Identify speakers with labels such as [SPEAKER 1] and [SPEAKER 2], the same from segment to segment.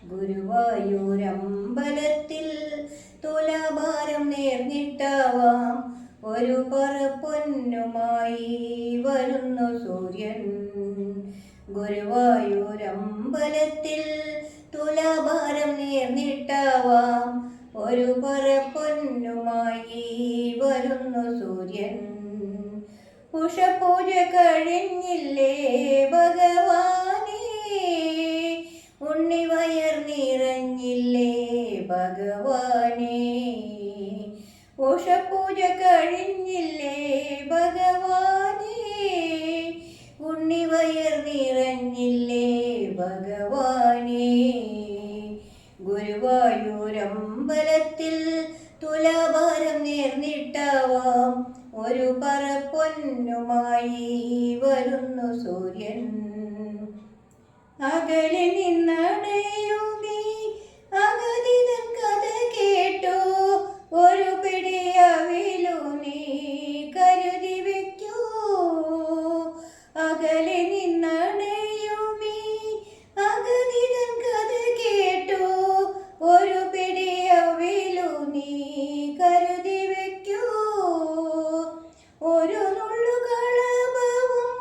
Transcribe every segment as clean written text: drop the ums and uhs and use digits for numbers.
[SPEAKER 1] ഗുരുവായൂരമ്പലത്തിൽ തുലാഭാരം നേർന്നിട്ടാവാം ഒരു പറപ്പൊന്നുമായി വരുന്നു സൂര്യൻ. ഗുരുവായൂരമ്പലത്തിൽ തുലാഭാരം നേർന്നിട്ടാവാം ഒരു പറപ്പൊന്നുമായി വരുന്നു സൂര്യൻ. ഉഷപൂജ കഴിഞ്ഞില്ലേ ഭഗവാനേ, ഉണ്ണിവയർ നിറഞ്ഞില്ലേ ഭഗവാനേ. ഉഷപൂജ കഴിഞ്ഞില്ലേ ഭഗവാനേ, ഉണ്ണിവയർ നിറഞ്ഞില്ലേ ഭഗവാനേ. ഗുരുവായൂരമ്പലത്തിൽ തുലാഭാരം നേർന്നിട്ടാവാം ഒരു പറപ്പൊന്നുമായി വരുന്നു സൂര്യൻ. അകലെ നിന്നടയുമീ അഗതിതൻ കഥ കേട്ടോ, ഒരു പിടിയവിലു നീ കരുതി വെക്കൂ. അകലെ നിന്നടയുമീ അഗതിതൻ കഥ കേട്ടോ, ഒരു പിടിയവിലു നീ കരുതി വെക്കൂ. ഒരു നുള്ളു കളഭവും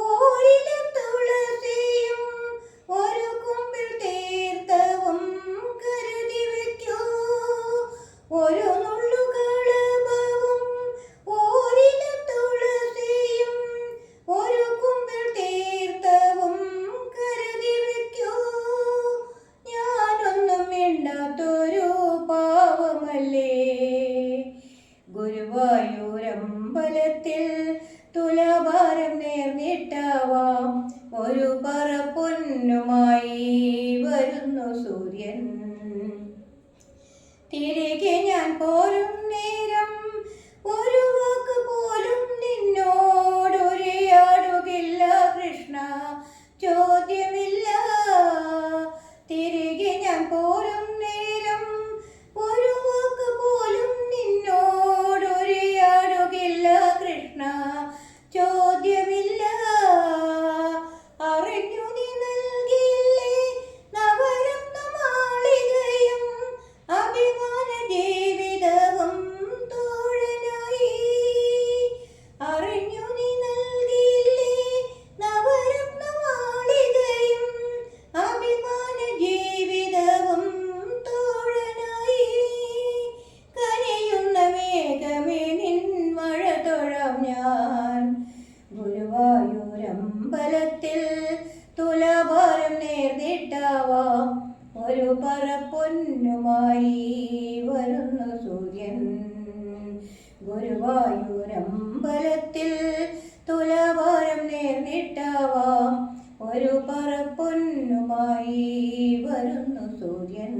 [SPEAKER 1] ഓരിലും തുളസിയും ഒരു കുമ്പിൽ തീർത്ഥവും കരുതി വെക്കൂ. ഒരു നുള്ളു കളഭവും ഓരിലും തുളസിയും ഒരു കുമ്പിൽ തീർത്ഥവും കരുതി വെക്കൂ. ഞാനൊന്നും മിണ്ടാത്തൊരു പാവമല്ലേ. ഗുരുവായൂരമ്പലത്തിൽ തുലാഭാരം നേർന്നിട്ടാവാം ഒരു പറപ്പൊന്നുമായി വരുന്നു സൂര്യൻ. തിരികെ ഞാൻ പോരും നേരം ഒരു വാക്ക് പോലും നിന്നോടുരയാടുകില്ല കൃഷ്ണ, ചോദ്യമില്ല. തിരികെ ഞാൻ പോരും നേരം ഒരു വാക്ക് പോലും നിന്നോടുരയാടുകില്ല കൃഷ്ണ, ചോദ്യമില്ല. അറിഞ്ഞു നീ നൽകിയില്ലേ നവരത്നമാളികയും അഭിമാന ജീവിതവും തോഴനായി. അറിഞ്ഞു നീ നൽകിയില്ലേ നവരത്നമാളികയും അഭിമാന ജീവിതവും തോഴനായി. കരയുന്ന മേഘമേ നിൻ മഴ തൊഴാം ഞാൻ. ഗുരുവായൂരമ്പലത്തിൽ തുലാഭാരം നേർന്നിട്ടാവാം ഒരു പറപ്പൊന്നുമായി വരുന്നു സൂര്യൻ. ഗുരുവായൂരമ്പലത്തിൽ തുലാഭാരം നേർന്നിട്ടാവാം ഒരു പറപ്പൊന്നുമായി വരുന്നു സൂര്യൻ.